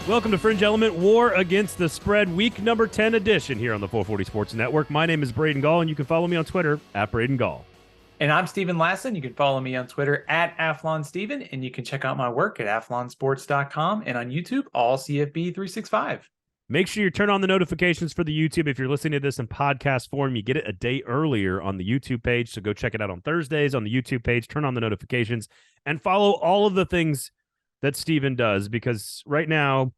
Welcome to Fringe Element War Against the Spread, week number 10 edition here on the 440 Sports Network. My name is Braden Gall, and you can follow me on Twitter at Braden Gall. And I'm Stephen Lassan. You can follow me on Twitter at AthlonSteven, and you can check out my work at athlonsports.com and on YouTube, all CFB365. Make sure you turn on the notifications for the YouTube. If you're listening to this in podcast form, you get it a day earlier on the YouTube page, so go check it out on Thursdays on the YouTube page. Turn on the notifications and follow all of the things that Stephen does, because right now,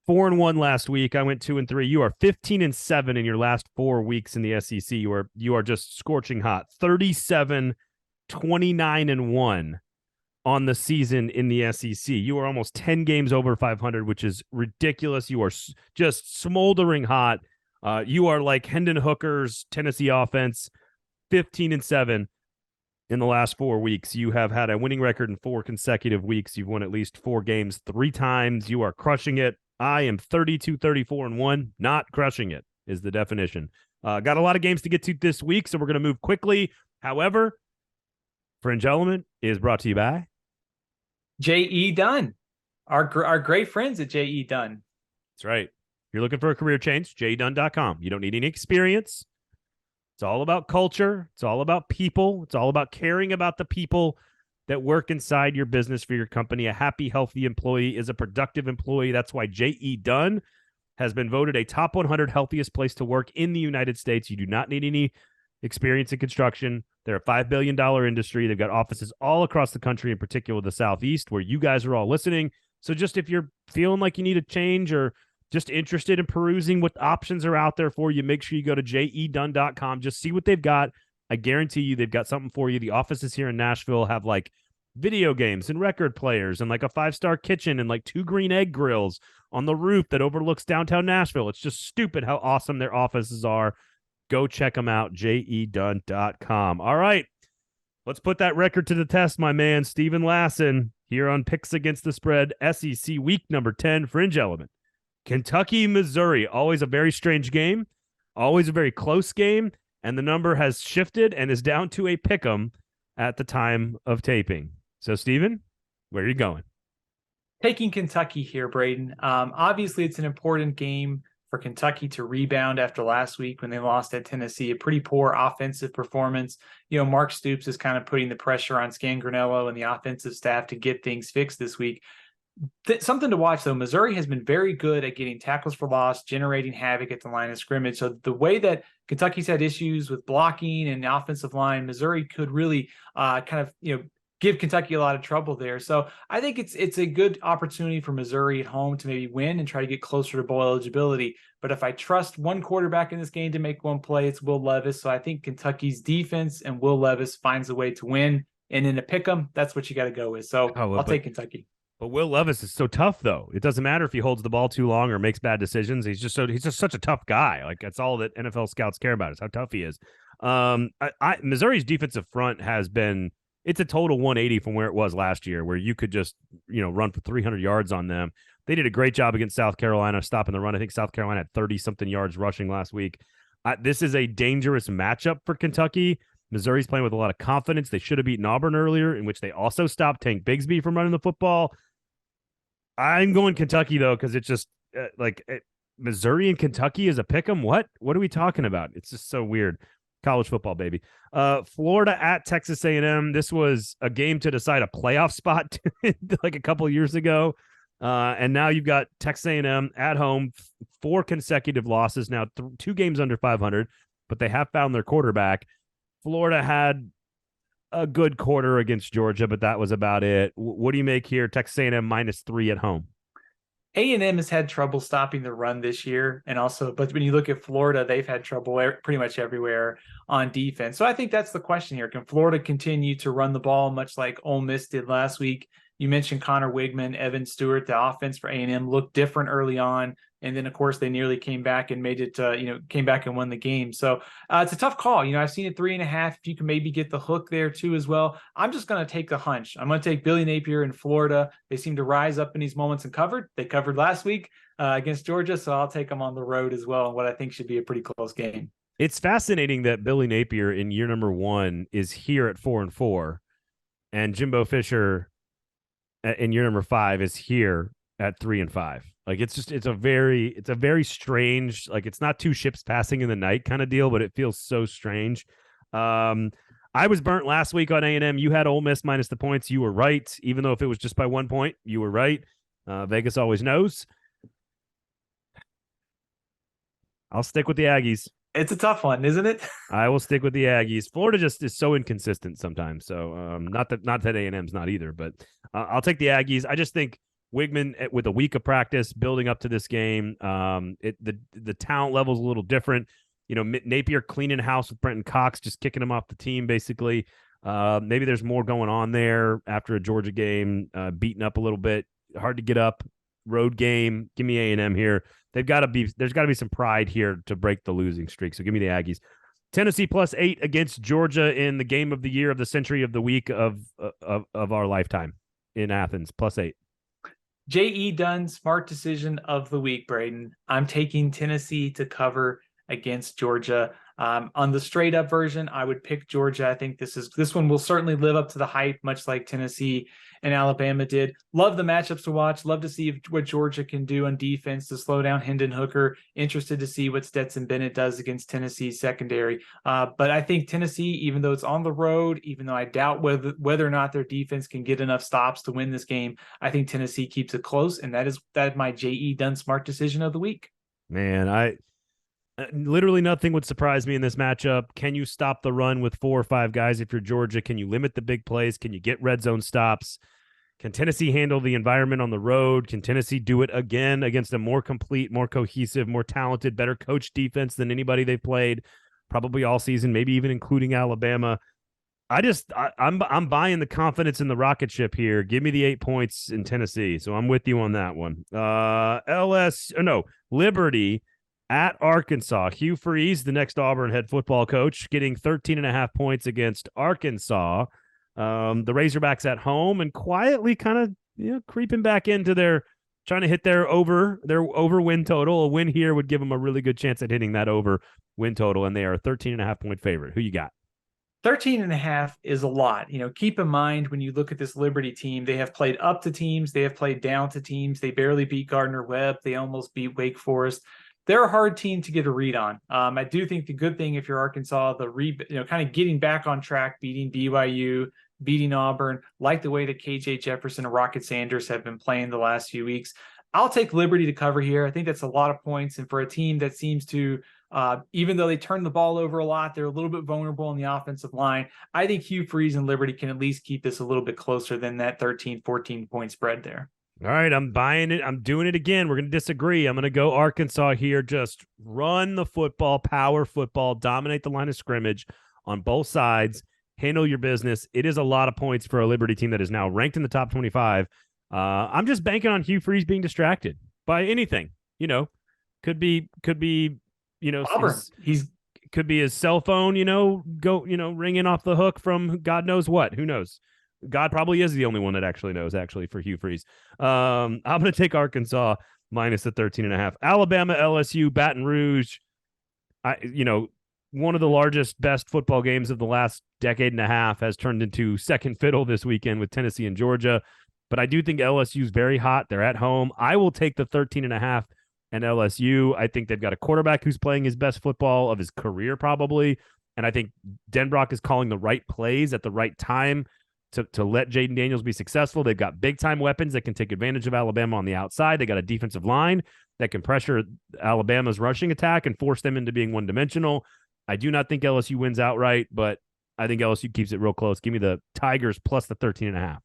4-1 last week. I went 2-3. You are 15-7 in your last 4 weeks in the SEC. You are just scorching hot. 37-29-1 on the season in the SEC. You are almost 10 games over 500, which is ridiculous. You are just smoldering hot. You are like Hendon Hooker's Tennessee offense. 15-7 in the last 4 weeks. You have had a winning record in 4 consecutive weeks. You've won at least 4 games 3 times. You are crushing it. I am 32-34-1. Not crushing it is the definition. Got a lot of games to get to this week, so we're going to move quickly. However, Fringe Element is brought to you by J.E. Dunn, our great friends at J.E. Dunn. That's right. If you're looking for a career change, jedunn.com. You don't need any experience. It's all about culture. It's all about people. It's all about caring about the people that work inside your business for your company. A happy, healthy employee is a productive employee. That's why J.E. Dunn has been voted a top 100 healthiest place to work in the United States. You do not need any experience in construction. They're a $5 billion industry. They've got offices all across the country, in particular the Southeast, where you guys are all listening. So just if you're feeling like you need a change or just interested in perusing what options are out there for you, make sure you go to jedunn.com. Just see what they've got. I guarantee you they've got something for you. The offices here in Nashville have like video games and record players and like a 5-star kitchen and like 2 green egg grills on the roof that overlooks downtown Nashville. It's just stupid how awesome their offices are. Go check them out, jedunn.com. All right, let's put that record to the test, my man. Stephen Lassan here on Picks Against the Spread, SEC week number 10, Fringe Element. Kentucky, Missouri, always a very strange game, always a very close game. And the number has shifted and is down to a pick'em at the time of taping. So, Stephen, where are you going? Taking Kentucky here, Braden. Obviously, it's an important game for Kentucky to rebound after last week when they lost at Tennessee. A pretty poor offensive performance. You know, Mark Stoops is kind of putting the pressure on Scangronello and the offensive staff to get things fixed this week. Something to watch, though. Missouri has been very good at getting tackles for loss, generating havoc at the line of scrimmage. So the way that Kentucky's had issues with blocking and the offensive line, Missouri could really give Kentucky a lot of trouble there. So I think it's a good opportunity for Missouri at home to maybe win and try to get closer to bowl eligibility. But if I trust one quarterback in this game to make one play, it's Will Levis. So I think Kentucky's defense and Will Levis finds a way to win. And in a pick'em, that's what you got to go with. So I'll take Kentucky. But Will Levis is so tough, though. It doesn't matter if he holds the ball too long or makes bad decisions. He's just such a tough guy. Like, that's all that NFL scouts care about is how tough he is. Missouri's defensive front has been, it's a total 180 from where it was last year, where you could just, run for 300 yards on them. They did a great job against South Carolina stopping the run. I think South Carolina had 30-something yards rushing last week. This is a dangerous matchup for Kentucky. Missouri's playing with a lot of confidence. They should have beaten Auburn earlier, in which they also stopped Tank Bigsby from running the football. I'm going Kentucky, though, because it's just Missouri and Kentucky is a pick'em. What are we talking about? It's just so weird. College football, baby. Florida at Texas A&M. This was a game to decide a playoff spot like a couple of years ago. And now you've got Texas A&M at home, 4 consecutive losses. Now 2 games under 500, but they have found their quarterback. Florida had a good quarter against Georgia, but that was about it. What do you make here? Texas A&M -3 at home. A&M has had trouble stopping the run this year. But when you look at Florida, they've had trouble pretty much everywhere on defense. So I think that's the question here. Can Florida continue to run the ball much like Ole Miss did last week? You mentioned Connor Wigman, Evan Stewart. The offense for A&M looked different early on. And then, of course, they nearly came back and made it, came back and won the game. So it's a tough call. I've seen it 3.5. If you can maybe get the hook there too as well. I'm just going to take the hunch. I'm going to take Billy Napier in Florida. They seem to rise up in these moments and covered. They covered last week against Georgia. So I'll take them on the road as well. What I think should be a pretty close game. It's fascinating that Billy Napier in year number 1 is here at 4-4, and Jimbo Fisher in year number 5 is here at 3-5. Like it's a very strange, like it's not two ships passing in the night kind of deal, but it feels so strange. I was burnt last week on A&M. You had Ole Miss minus the points. You were right. Even though if it was just by 1 point, you were right. Vegas always knows. I'll stick with the Aggies. It's a tough one, isn't it? I will stick with the Aggies. Florida just is so inconsistent sometimes. So not that A&M's not either, but I'll take the Aggies. I just think Wigman with a week of practice building up to this game, the talent level is a little different. You know, Napier cleaning house with Brenton Cox, just kicking him off the team basically. Maybe there's more going on there after a Georgia game, beaten up a little bit, hard to get up. Road game. Give me A&M here. There's got to be some pride here to break the losing streak. So give me the Aggies. Tennessee +8 against Georgia in the game of the year, of the century, of the week, of our lifetime in Athens. +8. J.E. Dunn, smart decision of the week, Braden. I'm taking Tennessee to cover against Georgia. On the straight up version, I would pick Georgia. I think this one will certainly live up to the hype, much like Tennessee and Alabama did. Love the matchups to watch. Love to see what Georgia can do on defense to slow down Hendon Hooker. Interested to see what Stetson Bennett does against Tennessee's secondary. But I think Tennessee, even though it's on the road, even though I doubt whether or not their defense can get enough stops to win this game, I think Tennessee keeps it close, and that is my J.E. Dunn smart decision of the week. Man, literally nothing would surprise me in this matchup. Can you stop the run with 4 or 5 guys if you're Georgia? Can you limit the big plays? Can you get red zone stops? Can Tennessee handle the environment on the road? Can Tennessee do it again against a more complete, more cohesive, more talented, better coached defense than anybody they've played probably all season, maybe even including Alabama? I'm buying the confidence in the rocket ship here. Give me the 8 points in Tennessee. So I'm with you on that one. Liberty at Arkansas. Hugh Freeze, the next Auburn head football coach, getting 13.5 points against Arkansas. The Razorbacks at home and quietly kind of creeping back into trying to hit their over win total. A win here would give them a really good chance at hitting that over win total, and they are a 13.5 point favorite. Who you got? 13.5 is a lot. Keep in mind when you look at this Liberty team, they have played up to teams, they have played down to teams. They barely beat Gardner-Webb. They almost beat Wake Forest. They're a hard team to get a read on. I do think the good thing, if you're Arkansas, kind of getting back on track, beating BYU, beating Auburn, like the way that KJ Jefferson and Rocket Sanders have been playing the last few weeks. I'll take Liberty to cover here. I think that's a lot of points. And for a team that seems to, even though they turn the ball over a lot, they're a little bit vulnerable on the offensive line. I think Hugh Freeze and Liberty can at least keep this a little bit closer than that 13, 14 point spread there. All right, I'm buying it. I'm doing it again. We're going to disagree. I'm going to go Arkansas here. Just run the football, power football, dominate the line of scrimmage on both sides, handle your business. It is a lot of points for a Liberty team that is now ranked in the top 25. I'm just banking on Hugh Freeze being distracted by anything. Could be. Auburn. Could be his cell phone. Ringing off the hook from God knows what. Who knows? God probably is the only one that actually knows, for Hugh Freeze. I'm going to take Arkansas minus the 13.5. Alabama, LSU, Baton Rouge. One of the largest, best football games of the last decade and a half has turned into second fiddle this weekend with Tennessee and Georgia. But I do think LSU is very hot. They're at home. I will take the 13.5 and LSU. I think they've got a quarterback who's playing his best football of his career, probably. And I think Denbrock is calling the right plays at the right time to let Jaden Daniels be successful. They've got big-time weapons that can take advantage of Alabama on the outside. They got a defensive line that can pressure Alabama's rushing attack and force them into being one-dimensional. I do not think LSU wins outright, but I think LSU keeps it real close. Give me the Tigers plus the 13.5.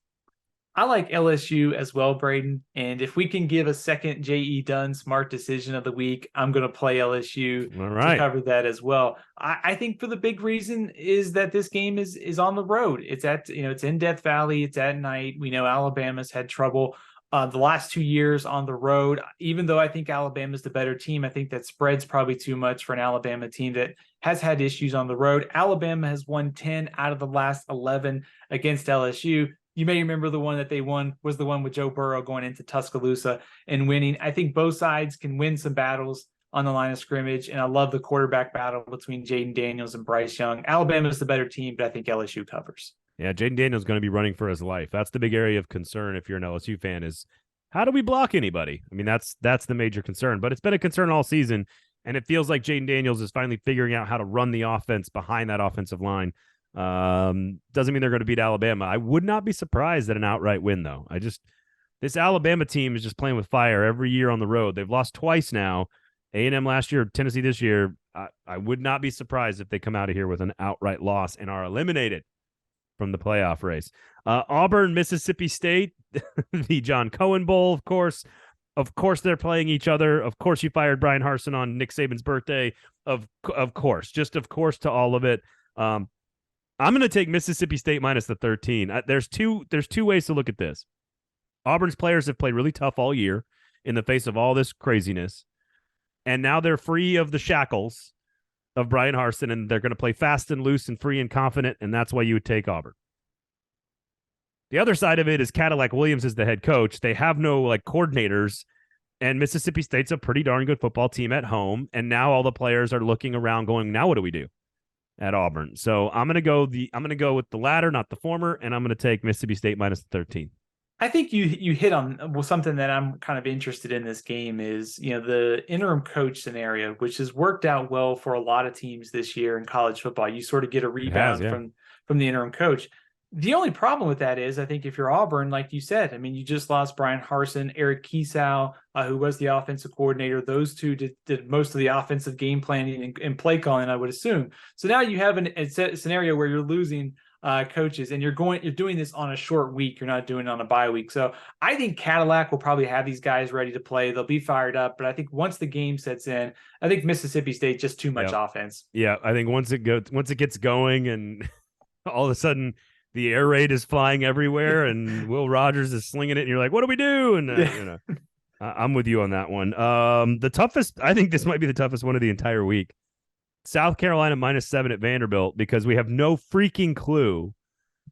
I like LSU as well, Braden. And if we can give a second J.E. Dunn smart decision of the week, I'm going to play LSU to cover that as well. I think for the big reason is that this game is on the road. It's it's in Death Valley. It's at night. We know Alabama's had trouble the last 2 years on the road. Even though I think Alabama's the better team, I think that spread's probably too much for an Alabama team that has had issues on the road. Alabama has won 10 out of the last 11 against LSU. You may remember the one that they won was the one with Joe Burrow going into Tuscaloosa and winning. I think both sides can win some battles on the line of scrimmage, and I love the quarterback battle between Jaden Daniels and Bryce Young. Alabama is the better team, but I think LSU covers. Yeah, Jaden Daniels is going to be running for his life. That's the big area of concern if you're an LSU fan is how do we block anybody? I mean, that's the major concern, but it's been a concern all season, and it feels like Jaden Daniels is finally figuring out how to run the offense behind that offensive line. Doesn't mean they're going to beat Alabama. I would not be surprised at an outright win, though. This Alabama team is just playing with fire every year on the road. They've lost twice now. A&M last year, Tennessee this year. I would not be surprised if they come out of here with an outright loss and are eliminated from the playoff race. Auburn, Mississippi State, the John Cohen Bowl, of course. Of course, they're playing each other. Of course, you fired Brian Harsin on Nick Saban's birthday. Of course, just of course to all of it. I'm going to take Mississippi State minus the 13. There's two ways to look at this. Auburn's players have played really tough all year in the face of all this craziness, and now they're free of the shackles of Brian Harsin, and they're going to play fast and loose and free and confident, and that's why you would take Auburn. The other side of it is Cadillac Williams is the head coach. They have no coordinators, and Mississippi State's a pretty darn good football team at home, and now all the players are looking around going, now what do we do at Auburn? So I'm going to go with the latter, not the former, and I'm going to take Mississippi State minus the 13. I think you hit on something that I'm kind of interested in this game is, the interim coach scenario, which has worked out well for a lot of teams this year in college football. You sort of get a rebound from the interim coach. The only problem with that is, I think if you're Auburn, like you said, I mean, you just lost Brian Harsin, Eric Kiesau, who was the offensive coordinator. Those two did most of the offensive game planning and play calling, I would assume. So now you have a scenario where you're losing coaches, and you're doing this on a short week. You're not doing it on a bye week. So I think Cadillac will probably have these guys ready to play. They'll be fired up, but I think once the game sets in, I think Mississippi State just too much offense. Yeah, I think once it gets going, and all of a sudden the air raid is flying everywhere, and Will Rogers is slinging it, and you're like, what do we do? And I'm with you on that one. The toughest, I think this might be the toughest one of the entire week. South Carolina -7 at Vanderbilt, because we have no freaking clue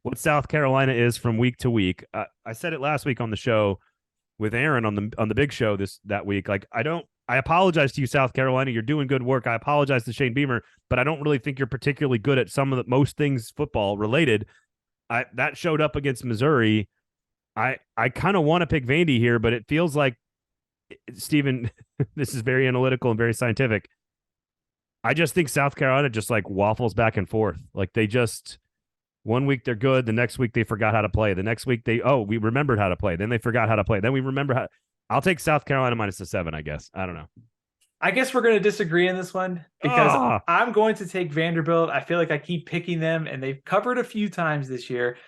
what South Carolina is from week to week. I said it last week on the show with Aaron on the big show that week. I apologize to you, South Carolina. You're doing good work. I apologize to Shane Beamer, but I don't really think you're particularly good at most things football related. That showed up against Missouri. I kind of want to pick Vandy here, but it feels like, Stephen, this is very analytical and very scientific. I just think South Carolina just waffles back and forth. They just, one week they're good. The next week they forgot how to play. The next week we remembered how to play. Then they forgot how to play. Then we remember how. I'll take South Carolina -7, I guess. I don't know. I guess we're going to disagree in this one because I'm going to take Vanderbilt. I feel like I keep picking them, and they've covered a few times this year.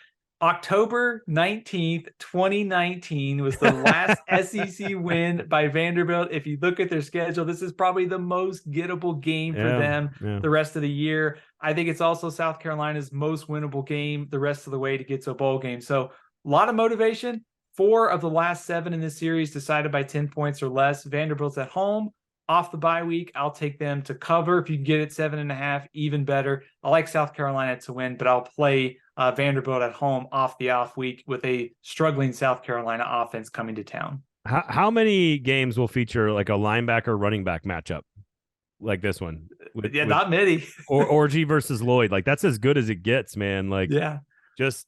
October 19th, 2019 was the last SEC win by Vanderbilt. If you look at their schedule, this is probably the most gettable game for them the rest of the year. I think it's also South Carolina's most winnable game the rest of the way to get to a bowl game. So a lot of motivation. 4 of the last 7 in this series decided by 10 points or less. Vanderbilt's at home. Off the bye week, I'll take them to cover. If you can get it 7.5, even better. I like South Carolina to win, but I'll play Vanderbilt at home off the off week with a struggling South Carolina offense coming to town. How many games will feature a linebacker running back matchup like this one? Not many. Or Orgy versus Lloyd. That's as good as it gets, man. Just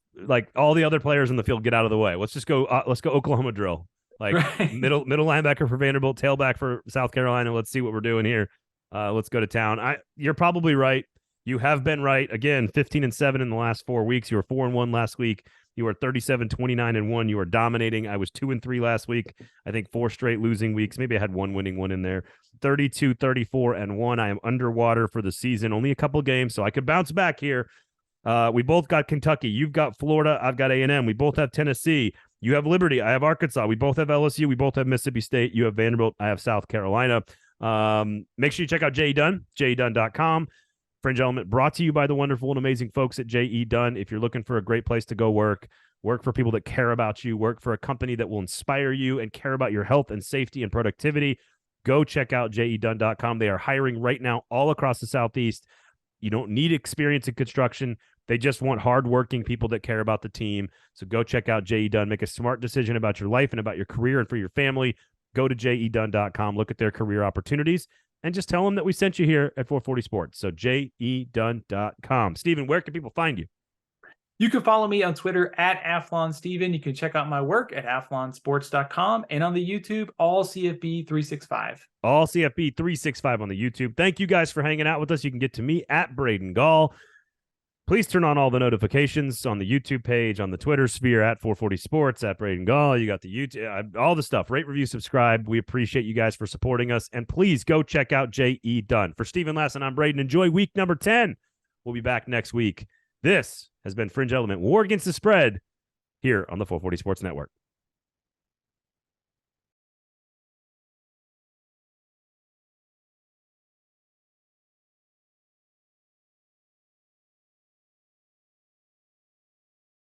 all the other players in the field get out of the way. Let's go Oklahoma drill. Right. middle linebacker for Vanderbilt, tailback for South Carolina. Let's see what we're doing here. Let's go to town. You're probably right. You have been right. Again, 15-7 in the last 4 weeks. You were 4-1 last week. You were 37-29-1. You were dominating. I was 2-3 last week. I think 4 straight losing weeks. Maybe I had one winning one in there. 32-34-1. I am underwater for the season. Only a couple games, so I could bounce back here. We both got Kentucky. You've got Florida. I've got A&M. We both have Tennessee. You have Liberty. I have Arkansas. We both have LSU. We both have Mississippi State. You have Vanderbilt. I have South Carolina. Make sure you check out J.E. Dunn, jedunn.com. Fringe Element brought to you by the wonderful and amazing folks at J.E. Dunn. If you're looking for a great place to go work for people that care about you, work for a company that will inspire you and care about your health and safety and productivity, go check out jedunn.com. They are hiring right now all across the Southeast. You don't need experience in construction. They just want hardworking people that care about the team. So go check out J.E. Dunn. Make a smart decision about your life and about your career and for your family. Go to jedunn.com. Look at their career opportunities and just tell them that we sent you here at 440 Sports. So jedunn.com. Steven, where can people find you? You can follow me on Twitter at AthlonSteven. You can check out my work at athlonsports.com and on the YouTube, all CFB365. All CFB 365 on the YouTube. Thank you guys for hanging out with us. You can get to me at Braden Gall. Please turn on all the notifications on the YouTube page, on the Twitter sphere at 440 Sports, at Braden Gall. You got the YouTube, all the stuff. Rate, review, subscribe. We appreciate you guys for supporting us. And please go check out J.E. Dunn. For Stephen Lassan, I'm Braden. Enjoy week number 10. We'll be back next week. This has been Fringe Element War Against the Spread here on the 440 Sports Network.